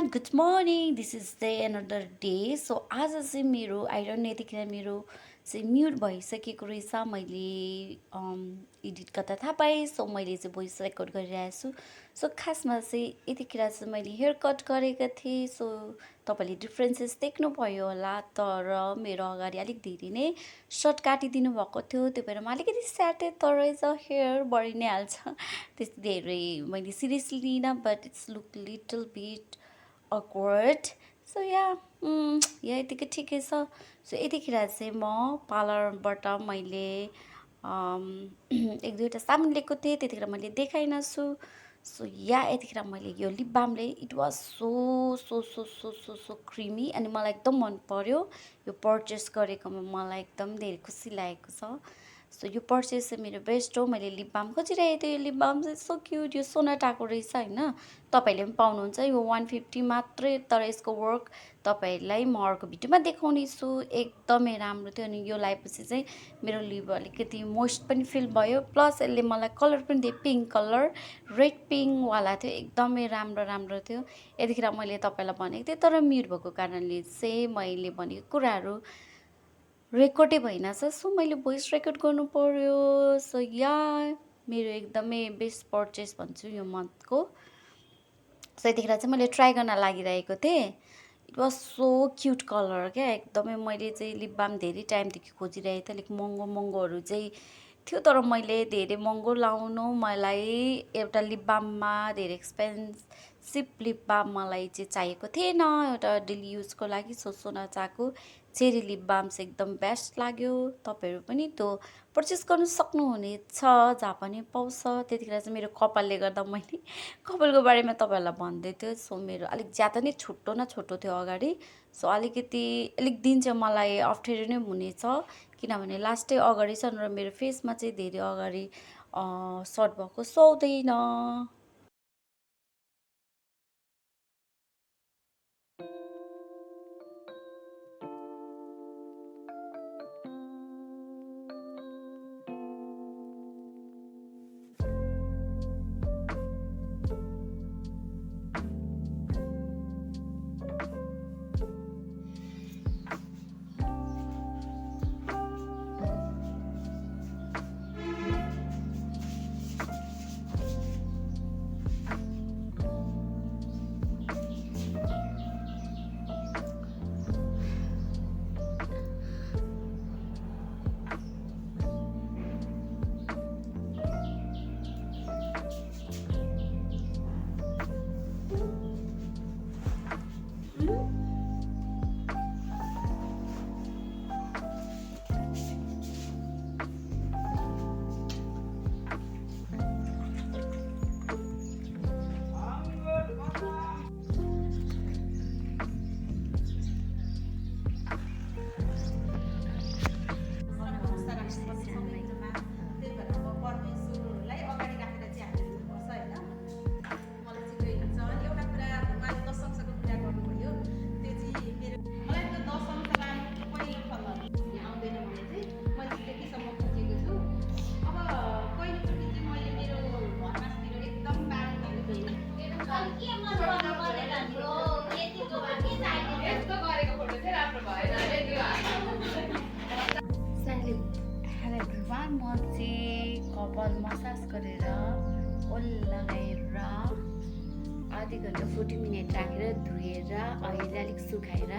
everyone, good morning. This is day another day. So आज चाहिँ मेरो आइरन यतिखेर मेरो चाहिँ म्युट भइसकेको रहेछ मैले एडिट गर्दा थाहा पाएँ सो मैले चाहिँ भोइस रेकर्ड गरिरहेको छु सो खासमा चाहिँ यतिखेर चाहिँ मैले हेयर कट गरेको थिएँ सो तपाईँले डिफ्रेन्सेस देख्नुभयो होला तर मेरो अगाडि अलिक धेरै नै सर्ट काटिदिनु भएको थियो त्यो भएर म अलिकति स्याटेड त रहेछ हेयर बढी नै हाल्छ त्यस्तो धेरै मैले सिरियसली लिइनँ but it's look little bit awkward. So yeah, या यतिकै ठिकै छ सो यतिखेर चाहिँ म पार्लरबाट मैले एक दुईवटा सामान लिएको थिएँ त्यतिखेर मैले देखाइनँ छु सो या यतिखेर मैले यो लिप बामले it was so so so so so so creamy अनि मलाई एकदम मन पर्यो यो पर्चेस गरेकोमा मलाई एकदम धेरै खुसी लागेको छ सो यो पर्चेस चाहिँ मेरो बेस्ट हो मैले लिप बाम खोजिरहेको थिएँ यो लिप बाम चाहिँ सो क्युट यो सोनाटाको रहेछ होइन तपाईँहरूले पनि पाउनुहुन्छ यो 150 मात्रै तर यसको वर्क तपाईँहरूलाई म अर्को भिडियोमा देखाउने छु एकदमै राम्रो थियो अनि यो लगाएपछि चाहिँ मेरो लिप अलिकति मोइस्ट पनि फिल भयो प्लस यसले मलाई कलर पनि दियो पिङ्क कलर रेड पिङ्कवाला थियो एकदमै राम्रो राम्रो थियो यतिखेर मैले तपाईँलाई भनेको थिएँ तर म्युट भएको कारणले चाहिँ मैले भनेको कुराहरू रेकर्डै भइनछ सो मैले भोइस रेकर्ड गर्नु पर्यो सो या मेरो एकदमै बेस्ट पर्चेस भन्छु यो मन्थको सो यतिखेर चाहिँ मैले ट्राई गर्न लागिरहेको थिएँ it was so cute colour क्या एकदमै मैले चाहिँ लिप बाम धेरै टाइमदेखि खोजिरहेको थिएँ अलिक महँगो महँगोहरू चाहिँ थियो तर मैले धेरै महँगो लाउनु मलाई एउटा लिप बाममा धेरै एक्सपेन्सिभ लिप बाम मलाई चाहिँ चाहिएको थिएन एउटा डेली युजको लागि सोना चाको चेरी लिप बाम चाहिँ एकदम बेस्ट लाग्यो तपाईँहरू पनि त्यो पर्चेस गर्नु सक्नुहुनेछ जहाँ पनि पाउँछ त्यतिखेर चाहिँ मेरो कपालले गर्दा मैले कपालको बारेमा तपाईँहरूलाई भन्दै थियो सो मेरो अलिक ज्यादा नै छोटो न छोटो थियो अगाडि सो अलिक दिन चाहिँ मलाई अप्ठ्यारो नै हुनेछ किनभने लास्टै अगाडि छ र मेरो फेसमा चाहिँ धेरै अगाडि सर्ट भएको सुहाउँदैन हेलो एभ्रिवान म चाहिँ कपाल मसाज गरेर ओइल लगाएर आधी घन्टा 40 मिनट राखेर धोएर अहिले अलिक सुकाएर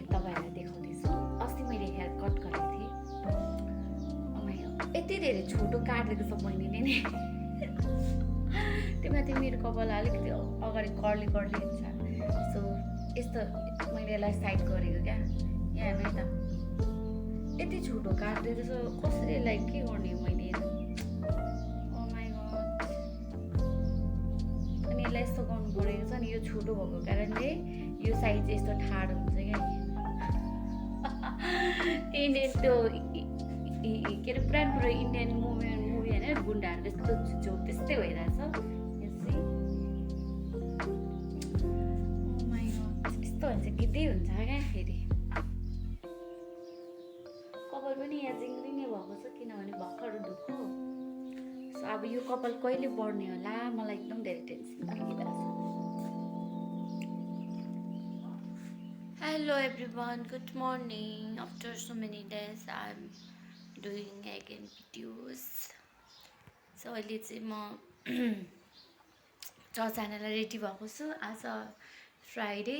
तपाईँहरूलाई देखाउँदैछु अस्ति मैले हेयर कट गरेको थिएँ यति धेरै छोटो काटेको छ बहिनीले नै त्यो माथि मेरो कपाल अलिकति अगाडि कर्ली कर्ली हुन्छ सो यस्तो मैले यसलाई साइड गरेको क्या यहाँ हेर्नु है त यति छोटो काट्दै रहेछ कसरी यसलाई के गर्ने मैले ओ माई गड अनि यसलाई यस्तो गर्नु परेको छ नि यो छोटो भएको कारणले यो साइड चाहिँ यस्तो ठाडो हुन्छ क्या इन्डियन त्यो के अरे पुरानो इन्डियन मुभी होइन गुन्डाहरू त्यस्तो छेउ त्यस्तै भइरहेछ यस्तो हुन्छ कि त्यही हुन्छ क्या फेरि कपाल पनि यहाँ जिङ्ग्रिङ्गै भएको छ किनभने भर्खर दुःख सो अब यो कपाल कहिले बढ्ने होला मलाई एकदम धेरै टेन्सन लागिरहेछ Hello everyone, good morning. After so many days, I'm doing again videos. So अहिले चाहिँ म चर्च जानलाई रेडी भएको छु आज फ्राइडे.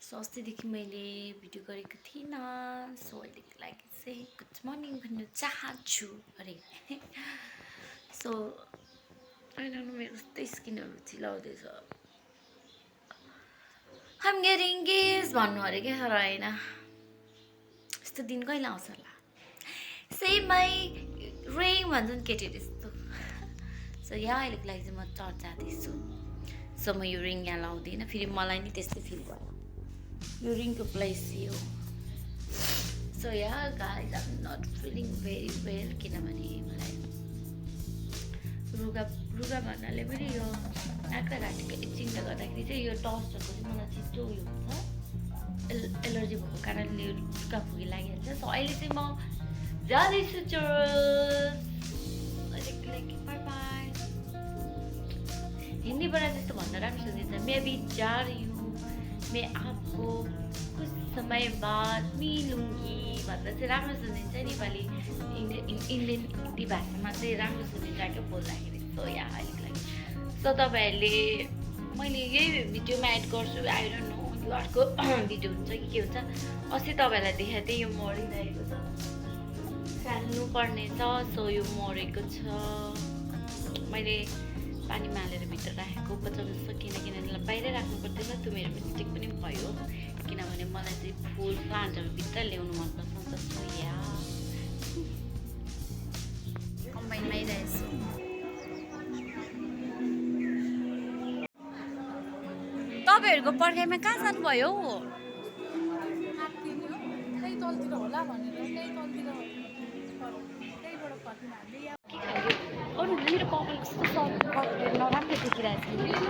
सो अस्तिदेखि मैले भिडियो गरेको थिइनँ. सो अहिलेको लागि चाहिँ गुड मर्निङ भन्न चाहन्छु अरे. सो अहिले मेरो कस्तै स्किनहरू चिलाउँदैछ. I'm getting engaged भन्नु अरे क्या तर होइन. यस्तो दिन कहिले आउँछ होला. Say my ring भन्छन् केटीहरू यस्तो. सो यहाँ अहिलेको लागि चाहिँ म चर्च जाँदैछु. सो म यो रिङ यहाँ लाउँदिनँ. फेरि मलाई नि त्यस्तै फिल भयो. यो रिङको प्लेस यो. सो यहाँ guys I am not feeling very well किनभने मलाई रुगा भन्नाले पनि यो आँक्रा घाँटीको एकछिनले गर्दाखेरि चाहिँ यो डस्टहरूको चाहिँ मलाई छिटो उयो हुन्छ. एलर्जी भएको कारणले रुगाफुगी लागिहाल्छ. सो अहिले चाहिँ म जाँदैछु चर्च. अहिलेको लागि बाई बाई. हिन्दीबाट त्यस्तो भन्दा राम्रो सुनिन्छ. मैं अभी जा रही हूँ, मैं आपको कुछ समय बाद मिलूंगी भन्दा चाहिँ राम्रो सुनिन्छ. नेपाली इन्डियन हिन्दी भाषामा चाहिँ राम्रो सुनिन्छ क्या बोल्दाखेरि. सो यहाँ अहिलेको लागि सो तपाईँहरूले मैले यही भिडियोमा एड गर्छु. आई डोन्ट नो यो अर्को भिडियो हुन्छ कि के हुन्छ. अस्ति तपाईँहरूलाई देखाएको थिएँ यो मरिरहेको छ. फाल्नु पर्ने छ. सो यो मरेको छ. मैले पानीमा हालेर भित्र राखेको बचाउनु सकिनँ किनभने बाहिर राख्नु पर्दैन. त्यो मेरो मिस्टेक पनि भयो किनभने मलाई चाहिँ फुल प्लान्टहरू भित्र ल्याउनु मनपर्छ. सो या कम्बाइनमै रहेछु. तपाईँहरूको पर्खाइमा कहाँ जानुभयो हौ? अरू मेरो कपाल कस्तो नराम्रो देखिरहेको छ.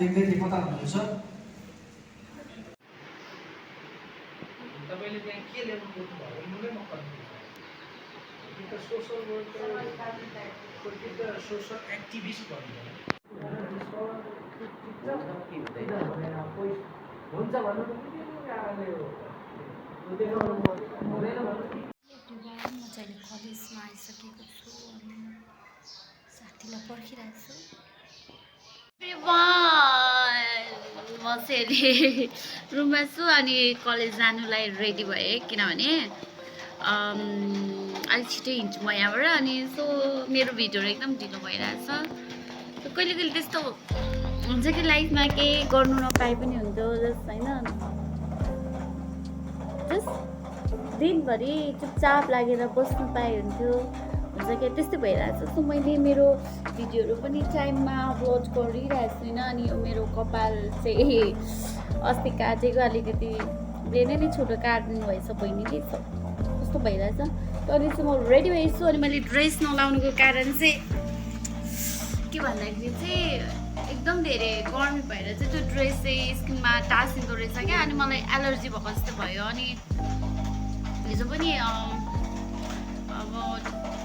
देख्दै थिएँ कता हुनुहुन्छ तपाईँले त्यहाँ के ल्याउनु भयो मुलै नपर्नु. कि त सोसल वर्कर कि त सोसल एक्टिभिस्ट भन्नु हुन्छ भन्नु त कुनै कारणले हो. म चाहिँ कलेजमा आइसकेको छु अनि साथीलाई पर्खिरहेको छु. म चाहिँ अहिले रुममा छु अनि कलेज जानुलाई रेडी भएँ किनभने अलिक छिटो हिँड्छु म यहाँबाट. अनि सो मेरो भिडियोहरू एकदम ढिलो भइरहेछ. कहिले कहिले त्यस्तो हुन्छ कि लाइफमा केही गर्नु नपाए पनि हुन्थ्यो जस्ट होइन. जस्ट दिनभरि चुपचाप लागेर बस्नु पाए हुन्थ्यो हुन्छ क्या त्यस्तै भइरहेछ. सो मैले मेरो भिडियोहरू पनि टाइममा अपलोड गरिरहेको छुइनँ. अनि यो मेरो कपाल चाहिँ अस्ति काटेको अलिकति ब्लेड नै छोटो काट्नु भएछ बहिनीले. कस्तो भइरहेछ. अनि चाहिँ म रेडी भएछु. अनि मैले ड्रेस नलाउनुको कारण चाहिँ के भन्दाखेरि चाहिँ एकदम धेरै गर्मी भएर चाहिँ त्यो ड्रेस चाहिँ स्किनमा टाँसिँदो रहेछ क्या. अनि मलाई एलर्जी भएको जस्तो भयो. अनि हिजो पनि अब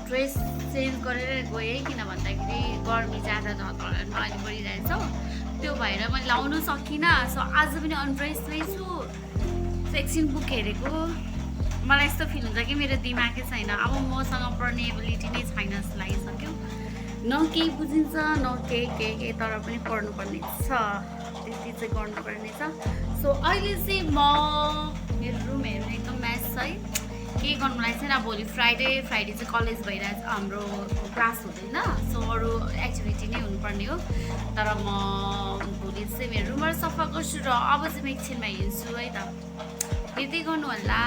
ड्रेस चेन्ज गरेर गएँ किन भन्दाखेरि गर्मी ज्यादा नआली परिरहेछ. त्यो भएर मैले लाउनु सकिनँ. सो आज पनि अनड्रेसमै छु. सो एकछिन बुक हेरेको मलाई यस्तो फिल हुन्छ कि मेरो दिमागै छैन. अब मसँग पढ्ने एबिलिटी नै छैन जस्तो लागिसक्यो. न केही बुझिन्छ न केही तर पनि पढ्नुपर्ने छ. त्यति चाहिँ गर्नुपर्ने छ. सो अहिले चाहिँ म मेरो रुमहरू एकदम म्याच छ है. केही गर्नुलाई चाहिँ अब भोलि फ्राइडे चाहिँ कलेज भइरहेछ. हाम्रो क्लास हुँदैन. सो अरू एक्टिभिटी नै हुनुपर्ने हो. तर म भोलि चाहिँ मेरो रुमहरू सफा गर्छु र अब चाहिँ म एकछिनमा हिँड्छु है त. यति गर्नु होला.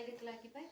अहिलेको लागि बाई